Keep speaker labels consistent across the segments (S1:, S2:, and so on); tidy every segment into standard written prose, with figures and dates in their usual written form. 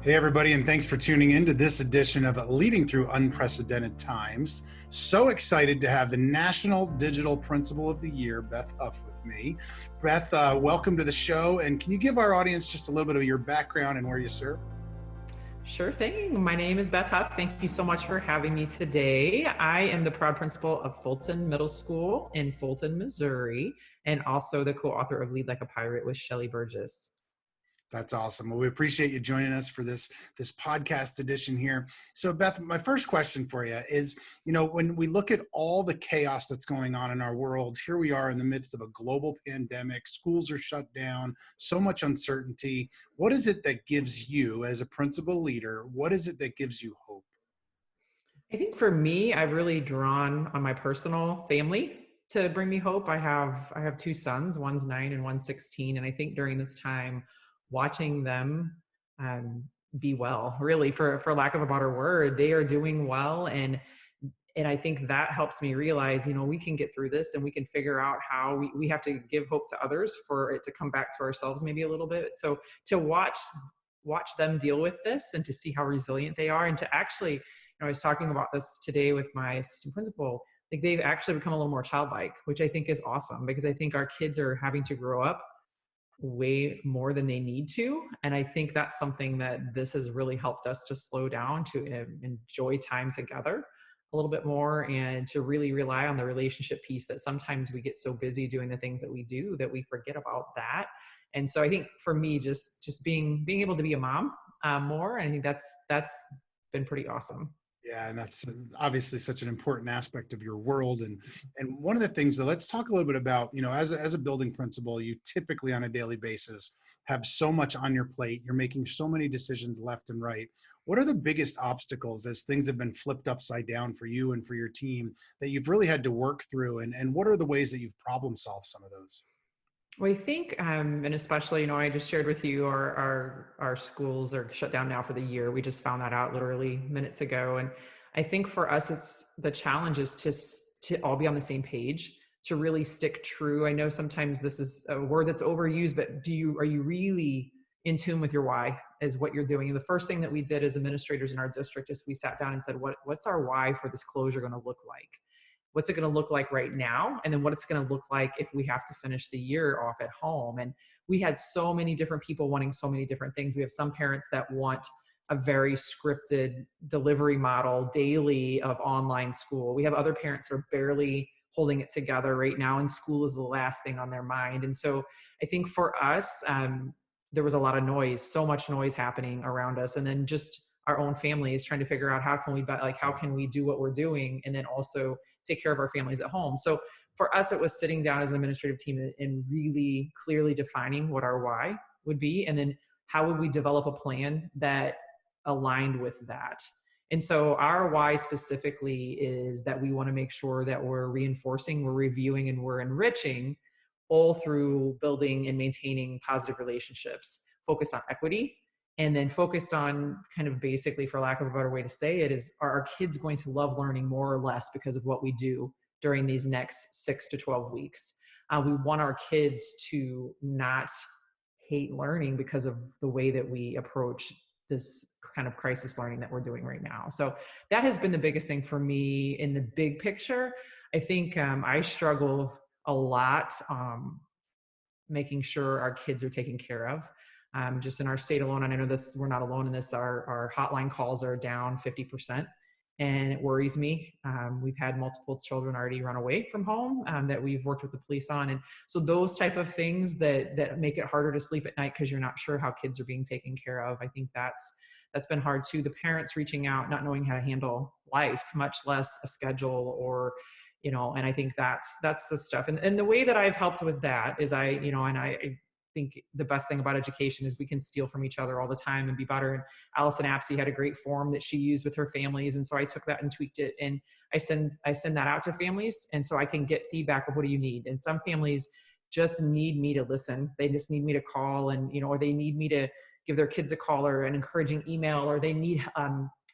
S1: Hey, everybody, and thanks for tuning in to this edition of Leading Through Unprecedented Times. So excited to have the National Digital Principal of the Year, Beth Houf, with me. Beth, welcome to the show, and can you give our audience just a little bit of your background and where you serve?
S2: Sure thing. My name is Beth Houf. Thank you so much for having me today. I am the proud principal of Fulton Middle School in Fulton, Missouri, and also the co-author of Lead Like a Pirate with Shelley Burgess.
S1: That's awesome. Well, we appreciate you joining us for this podcast edition here. So, Beth, my first question for you is, when we look at all the chaos that's going on in our world, here we are in the midst of a global pandemic, schools are shut down, so much uncertainty. What is it that gives you, as a principal leader, what is it that gives you hope?
S2: I think for me, I've really drawn on my personal family to bring me hope. I have two sons, one's 9 and one's 16, and I think during this time, watching them um, be well, really, for lack of a better word, they are doing well, and I think that helps me realize, we can get through this and we can figure out how we have to give hope to others for it to come back to ourselves maybe a little bit. So to watch them deal with this and to see how resilient they are, and to actually, I was talking about this today with my assistant principal, like they've actually become a little more childlike, which I think is awesome, because I think our kids are having to grow up way more than they need to. And I think that's something that this has really helped us to slow down, to enjoy time together a little bit more, and to really rely on the relationship piece, that sometimes we get so busy doing the things that we do that we forget about that. And so I think for me, just being able to be a mom more, I think that's been pretty awesome.
S1: Yeah, and that's obviously such an important aspect of your world. And one of the things that, let's talk a little bit about, as a building principal, you typically on a daily basis have so much on your plate. You're making so many decisions left and right. What are the biggest obstacles as things have been flipped upside down for you and for your team that you've really had to work through? And what are the ways that you've problem solved some of those?
S2: Well, I think, and especially, I just shared with you our schools are shut down now for the year. We just found that out literally minutes ago, and I think for us, it's the challenge is to all be on the same page, to really stick true. I know sometimes this is a word that's overused, but are you really in tune with your why? Is what you're doing? And the first thing that we did as administrators in our district is we sat down and said, what's our why for this closure going to look like? What's it going to look like right now? And then what it's going to look like if we have to finish the year off at home. And we had so many different people wanting so many different things. We have some parents that want a very scripted delivery model daily of online school. We have other parents that are barely holding it together right now, and school is the last thing on their mind. And so I think for us, there was a lot of noise, so much noise happening around us. And then just our own families trying to figure out how can we do what we're doing, and then also take care of our families at home. So for us, it was sitting down as an administrative team and really clearly defining what our why would be, and then how would we develop a plan that aligned with that. And so our why specifically is that we want to make sure that we're reinforcing, we're reviewing, and we're enriching, all through building and maintaining positive relationships, focused on equity, and then focused on kind of basically, for lack of a better way to say it, is, are our kids going to love learning more or less because of what we do during these next 6 to 12 weeks? We want our kids to not hate learning because of the way that we approach this kind of crisis learning that we're doing right now. So that has been the biggest thing for me in the big picture. I think I struggle a lot making sure our kids are taken care of. Just in our state alone, and I know this, we're not alone in this, our hotline calls are down 50%, and it worries me. We've had multiple children already run away from home that we've worked with the police on. And so those type of things that make it harder to sleep at night because you're not sure how kids are being taken care of. I think that's been hard too. The parents reaching out, not knowing how to handle life, much less a schedule, or and I think that's the stuff. And the way that I've helped with that is I think the best thing about education is we can steal from each other all the time and be better. And Allison Apsey had a great form that she used with her families. And so I took that and tweaked it, and I send that out to families. And so I can get feedback of, what do you need? And some families just need me to listen. They just need me to call, and, or they need me to give their kids a call or an encouraging email, or they need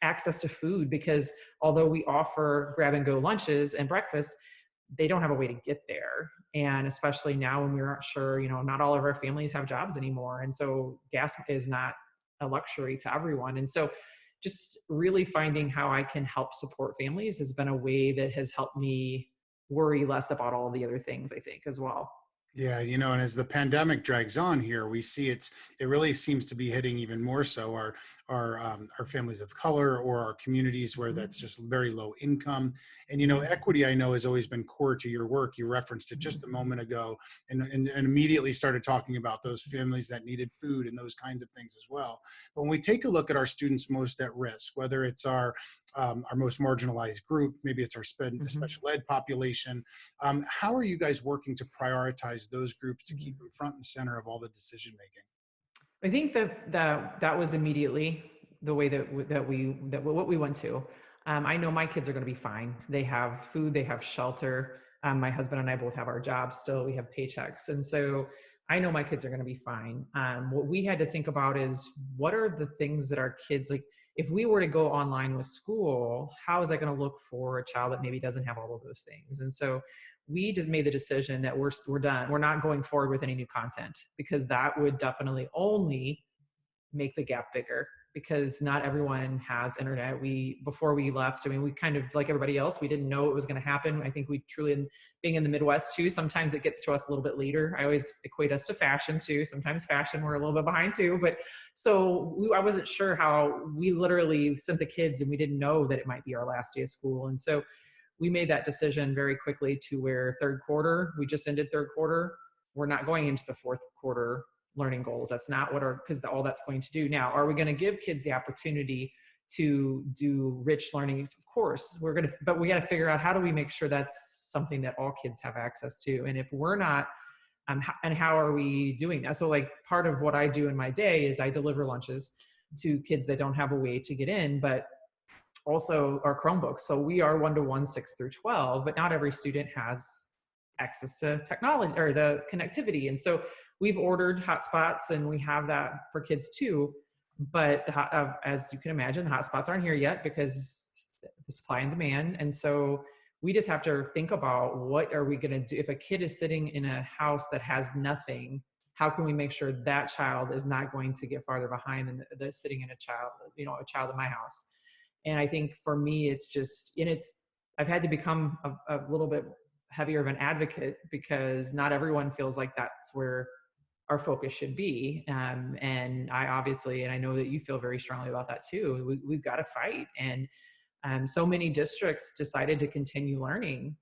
S2: access to food, because although we offer grab and go lunches and breakfast, they don't have a way to get there. And especially now when we aren't sure, not all of our families have jobs anymore. And so gas is not a luxury to everyone. And so just really finding how I can help support families has been a way that has helped me worry less about all the other things, I think, as well.
S1: Yeah, and as the pandemic drags on here, we see it really seems to be hitting even more so our families of color or our communities where that's
S2: Mhm.
S1: just very low income. And
S2: Mhm.
S1: equity I know has always been core to your work. You referenced it just a
S2: Mhm.
S1: moment ago, and immediately started talking about those families that needed food and those kinds of things as well. But when we take a look at our students most at risk, whether it's our most marginalized group, maybe it's our
S2: Mhm.
S1: special ed population, how are you guys working to prioritize those groups to keep
S2: Mhm.
S1: them front and center of all the decision making?
S2: I think that was immediately the way that what we went to. I know my kids are going to be fine. They have food, they have shelter. My husband and I both have our jobs still. We have paychecks, and so I know my kids are going to be fine. What we had to think about is what are the things that our kids like. If we were to go online with school, how is that going to look for a child that maybe doesn't have all of those things? And so we just made the decision that we're done. We're not going forward with any new content because that would definitely only make the gap bigger because not everyone has internet. Before we left, I mean, we kind of like everybody else, we didn't know it was going to happen. I think we truly, being in the Midwest too, sometimes it gets to us a little bit later. I always equate us to fashion too. Sometimes fashion, we're a little bit behind too. But I wasn't sure how we literally sent the kids and we didn't know that it might be our last day of school. And so we made that decision very quickly to where third quarter, we just ended third quarter. We're not going into the fourth quarter learning goals. That's not what because all that's going to do. Now, are we going to give kids the opportunity to do rich learnings? Of course, but we got to figure out how do we make sure that's something that all kids have access to. And if we're not, and how are we doing that? So, like, part of what I do in my day is I deliver lunches to kids that don't have a way to get in, but also our Chromebooks. So we are 1-to-1 6 through 12, but not every student has access to technology or the connectivity. And so we've ordered hotspots and we have that for kids too. But as you can imagine, the hotspots aren't here yet because the supply and demand. And so we just have to think about what are we going to do if a kid is sitting in a house that has nothing. How can we make sure that child is not going to get farther behind than the sitting in a child in my house? And I think for me, it's just, and I've had to become a little bit heavier of an advocate because not everyone feels like that's where our focus should be. And I obviously, and I know that you feel very strongly about that too. We've got to fight. And so many districts decided to continue learning,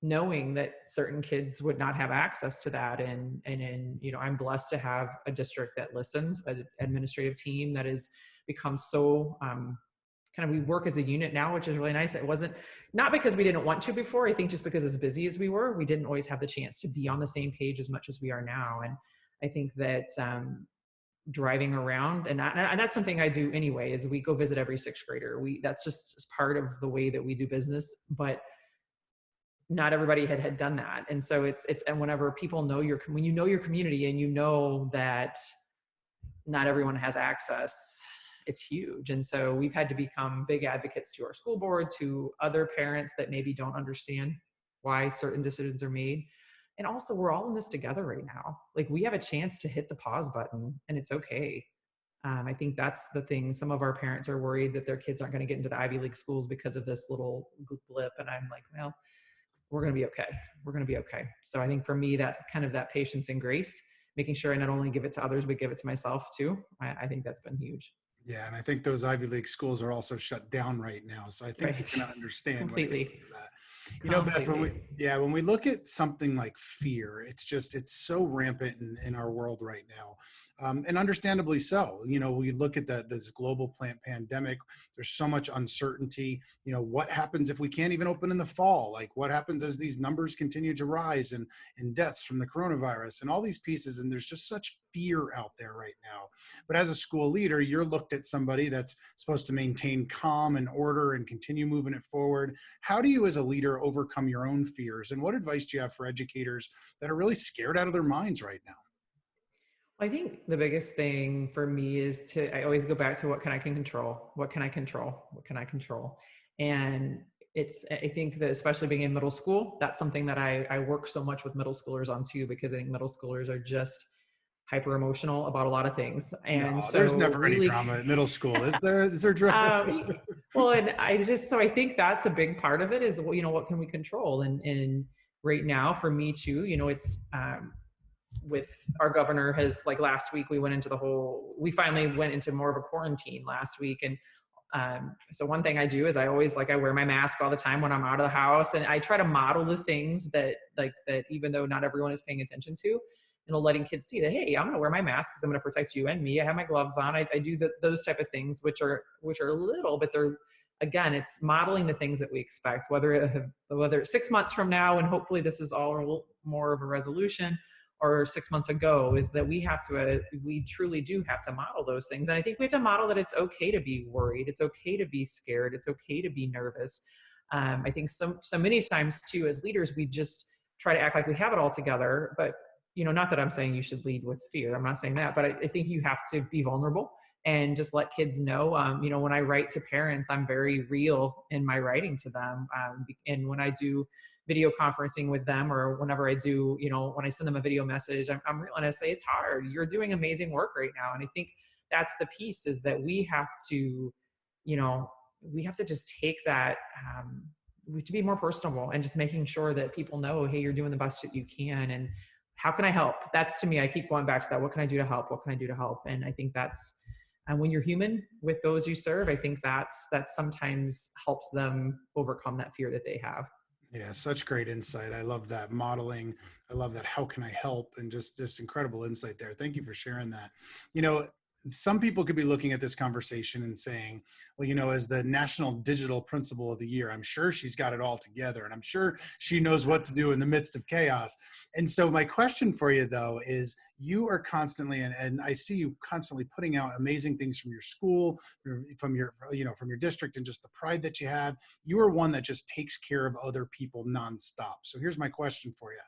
S2: knowing that certain kids would not have access to that. I'm blessed to have a district that listens, an administrative team that has become so kind of we work as a unit now, which is really nice. It wasn't not because we didn't want to before. I think just because as busy as we were, we didn't always have the chance to be on the same page as much as we are now. And I think that driving around and that's something I do anyway. Is we go visit every sixth grader. That's just part of the way that we do business, but not everybody had done that. And so it's and whenever people know when you know your community and you know that not everyone has access, it's huge. And so we've had to become big advocates to our school board, to other parents that maybe don't understand why certain decisions are made. And also, we're all in this together right now. Like, we have a chance to hit the pause button and it's okay. I think that's the thing. Some of our parents are worried that their kids aren't going to get into the Ivy League schools because of this little blip. And I'm like, well, we're going to be okay. We're going to be okay. So I think for me, that kind of that patience and grace, making sure I not only give it to others, but give it to myself too. I think that's been huge.
S1: Yeah, and I think those Ivy League schools are also shut down right now. So I think they can
S2: Right.
S1: understand when it comes
S2: Completely.
S1: to that. Beth,
S2: Completely.
S1: when we look at something like fear, it's so rampant in our world right now. And understandably so. We look at this global plant pandemic. There's so much uncertainty. What happens if we can't even open in the fall? Like, what happens as these numbers continue to rise and deaths from the coronavirus and all these pieces? And there's just such fear out there right now. But as a school leader, you're looked at somebody that's supposed to maintain calm and order and continue moving it forward. How do you, as a leader, overcome your own fears? And what advice do you have for educators that are really scared out of their minds right now?
S2: I think the biggest thing for me is I always go back to what can I can control? What can I control? What can I control? And I think that especially being in middle school, that's something that I work so much with middle schoolers on too, because I think middle schoolers are just hyper emotional about a lot of things.
S1: No,
S2: And
S1: there's
S2: so
S1: never any
S2: really,
S1: drama at middle school, is there? Is there drama?
S2: well, and I think that's a big part of it is, well, what can we control? And right now for me too, it's, with our governor has, like, last week we finally went into more of a quarantine last week. And so one thing I do is I wear my mask all the time when I'm out of the house, and I try to model the things that even though not everyone is paying attention to, letting kids see that, hey, I'm going to wear my mask because I'm going to protect you and me. I have my gloves on. I do those type of things, which are little, but they're, again, it's modeling the things that we expect, whether it's 6 months from now, and hopefully this is all more of a resolution, or 6 months ago, is that we truly do have to model those things. And I think we have to model that it's okay to be worried. It's okay to be scared. It's okay to be nervous. I think so many times too, as leaders, we just try to act like we have it all together. But, not that I'm saying you should lead with fear. I'm not saying that, but I think you have to be vulnerable and just let kids know. When I write to parents, I'm very real in my writing to them. And when I do video conferencing with them, or whenever I do, when I send them a video message, I'm real, and I say, it's hard. You're doing amazing work right now. And I think that's the piece, is that we have to, just take that, we have to be more personable, and just making sure that people know, hey, you're doing the best that you can. And how can I help? That's, to me, I keep going back to that. What can I do to help? What can I do to help? And I think that's, and when you're human with those you serve, I think that sometimes helps them overcome that fear that they have.
S1: Yeah, such great insight. I love that modeling. I love that. How can I help? And just incredible insight there. Thank you for sharing that. You know, some people could be looking at this conversation and saying, well, as the National Digital Principal of the Year, I'm sure she's got it all together, and I'm sure she knows what to do in the midst of chaos. And so my question for you, though, is you are constantly, and I see you constantly putting out amazing things from your school, from your district, and just the pride that you have. You are one that just takes care of other people nonstop. So here's my question for you.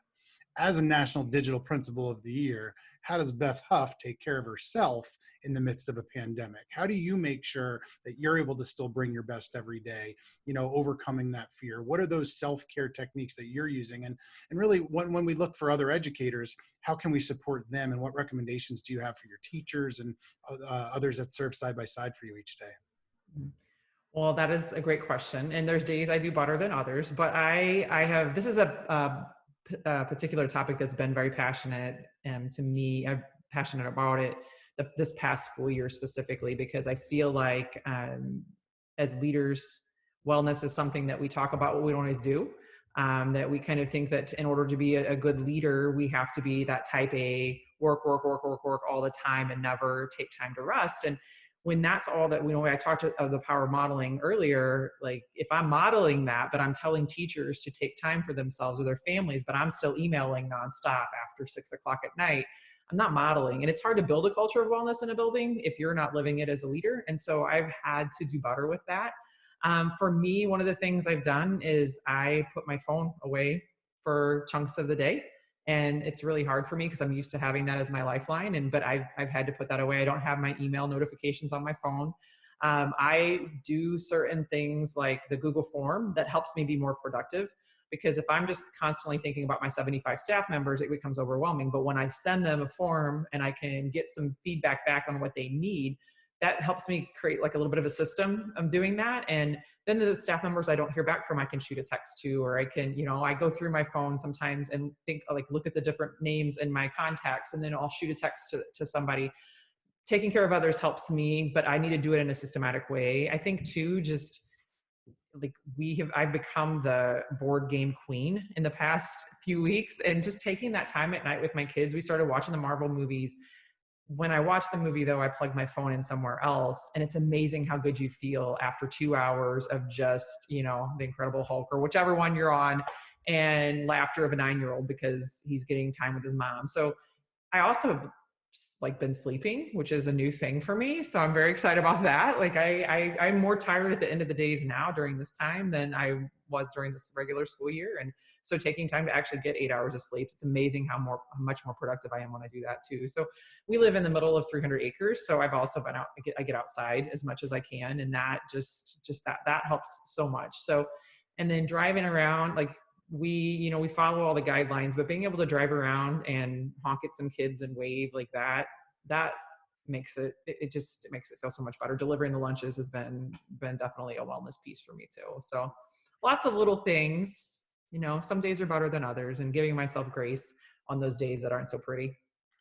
S1: As a National Digital Principal of the Year, how does Beth Houf take care of herself in the midst of a pandemic? How do you make sure that you're able to still bring your best every day, overcoming that fear? What are those self-care techniques that you're using? And really, when we look for other educators, how can we support them? And what recommendations do you have for your teachers and others that serve side by side for you each day?
S2: Well, that is a great question. And there's days I do better than others, but I have, this is a particular topic that's been very passionate to me. I'm passionate about it this past school year specifically, because I feel like as leaders, wellness is something that we talk about, what we don't always do. That we kind of think that in order to be a good leader, we have to be that type A, work all the time and never take time to rest. And when that's all that I talked of the power of modeling earlier, like if I'm modeling that, but I'm telling teachers to take time for themselves or their families, but I'm still emailing nonstop after 6 o'clock at night, I'm not modeling. And it's hard to build a culture of wellness in a building if you're not living it as a leader. And so I've had to do better with that. For me, one of the things I've done is I put my phone away for chunks of the day. And it's really hard for me because I'm used to having that as my lifeline. But I've had to put that away. I don't have my email notifications on my phone. I do certain things like the Google form that helps me be more productive, because if I'm just constantly thinking about my 75 staff members, it becomes overwhelming. But when I send them a form and I can get some feedback back on what they need, that helps me create like a little bit of a system of doing that. And then the staff members I don't hear back from, I can shoot a text to, or I can, I go through my phone sometimes and look at the different names in my contacts, and then I'll shoot a text to somebody. Taking care of others helps me, but I need to do it in a systematic way. I think too, just I've become the board game queen in the past few weeks, and just taking that time at night with my kids. We started watching the Marvel movies. When I watch the movie, though, I plug my phone in somewhere else, and it's amazing how good you feel after 2 hours of just, the Incredible Hulk or whichever one you're on, and laughter of a 9-year-old because he's getting time with his mom. So I also have been sleeping, which is a new thing for me. So I'm very excited about that. I'm more tired at the end of the days now during this time than I was during this regular school year. And so taking time to actually get 8 hours of sleep, it's amazing how much more productive I am when I do that too. So we live in the middle of 300 acres. So I've also been out, I get outside as much as I can. And that just that helps so much. So, and then driving around, we follow all the guidelines, but being able to drive around and honk at some kids and wave like that makes it makes it feel so much better. Delivering the lunches has been definitely a wellness piece for me too. So lots of little things, some days are better than others, and giving myself grace on those days that aren't so pretty.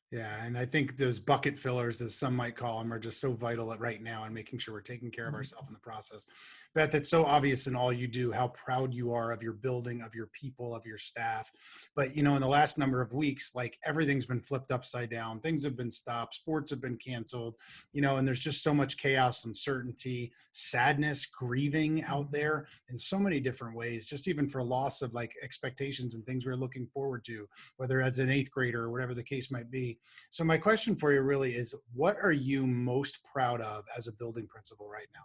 S1: Yeah, and I think those bucket fillers, as some might call them, are just so vital right now and making sure we're taking care of ourselves in the process. Beth, it's so obvious in all you do how proud you are of your building, of your people, of your staff. But, in the last number of weeks, like everything's been flipped upside down. Things have been stopped. Sports have been canceled, and there's just so much chaos, uncertainty, sadness, grieving out there in so many different ways, just even for loss of like expectations and things we're looking forward to, whether as an eighth grader or whatever the case might be. So my question for you really is, what are you most proud of as a building principal right now?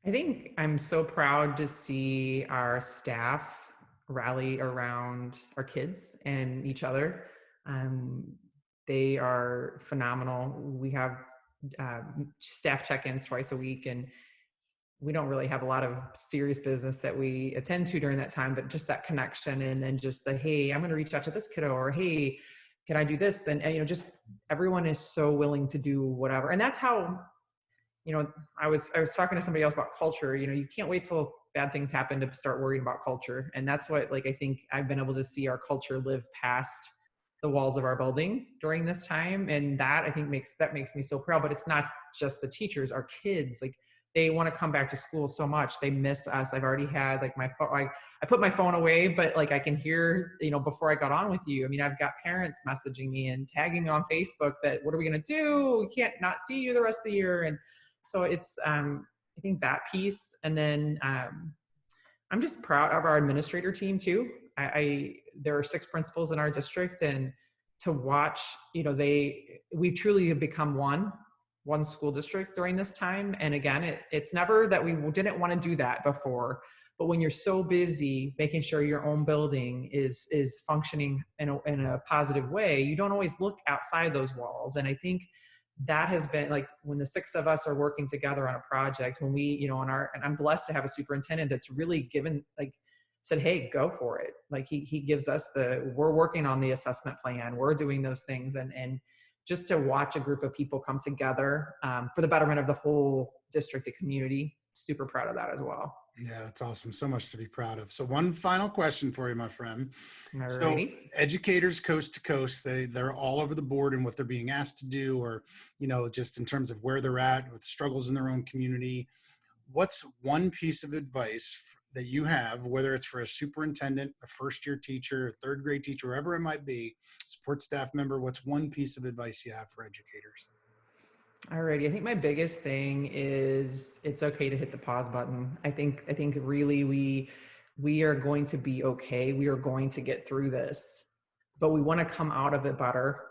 S2: I think I'm so proud to see our staff rally around our kids and each other. Um, they are phenomenal. We have staff check-ins twice a week, and we don't really have a lot of serious business that we attend to during that time, but just that connection, and then just the, hey, I'm going to reach out to this kiddo, or hey, can I do this? And just everyone is so willing to do whatever. And that's how, I was talking to somebody else about culture. You can't wait till bad things happen to start worrying about culture. And that's what, I think I've been able to see our culture live past the walls of our building during this time. And that, I think, makes me so proud. But it's not just the teachers, our kids, they want to come back to school so much. They miss us. I've already had my phone, I put my phone away, but I can hear, before I got on with you, I've got parents messaging me and tagging me on Facebook that, what are we going to do? We can't not see you the rest of the year. And so it's, I think that piece. And then I'm just proud of our administrator team too. There are 6 principals in our district, and to watch, we truly have become one school district during this time. And again, it's never that we didn't want to do that before, but when you're so busy making sure your own building is functioning in a positive way, you don't always look outside those walls. And I think that has been when the 6 of us are working together on a project, when we, and I'm blessed to have a superintendent that's really said, hey, go for it. He gives us we're working on the assessment plan, we're doing those things. And just to watch a group of people come together for the betterment of the whole district and community, super proud of that as well.
S1: Yeah, that's awesome. So much to be proud of. So one final question for you, my friend.
S2: Alrighty.
S1: So educators coast to coast, they're all over the board in what they're being asked to do, or, just in terms of where they're at with struggles in their own community. What's one piece of advice that you have, whether it's for a superintendent, a first-year teacher, a third grade teacher, wherever it might be, support staff member, what's one piece of advice you have for educators?
S2: Alrighty. I think my biggest thing is it's okay to hit the pause button. I think really we are going to be okay. We are going to get through this, but we want to come out of it better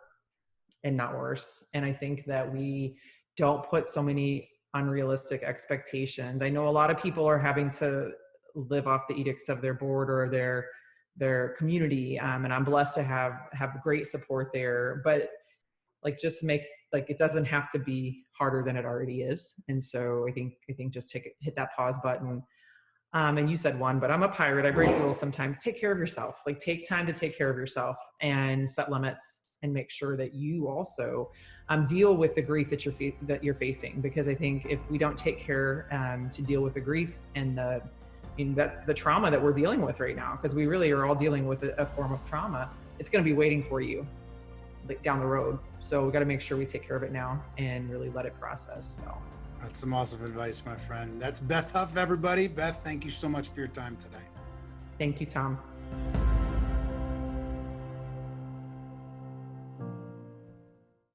S2: and not worse. And I think that we don't put so many unrealistic expectations. I know a lot of people are having to live off the edicts of their board or their community. And I'm blessed to have great support there, but just make, it doesn't have to be harder than it already is. And so I think just hit that pause button. And you said one, but I'm a pirate. I break rules sometimes. Take care of yourself. Take time to take care of yourself and set limits, and make sure that you also deal with the grief that you're facing. Because I think if we don't take care to deal with the grief and the trauma that we're dealing with right now, because we really are all dealing with a form of trauma, it's going to be waiting for you down the road. So we got to make sure we take care of it now and really let it process. So
S1: that's some awesome advice, my friend. That's Beth Houf, everybody. Beth, thank you so much for your time today.
S2: Thank you, Tom.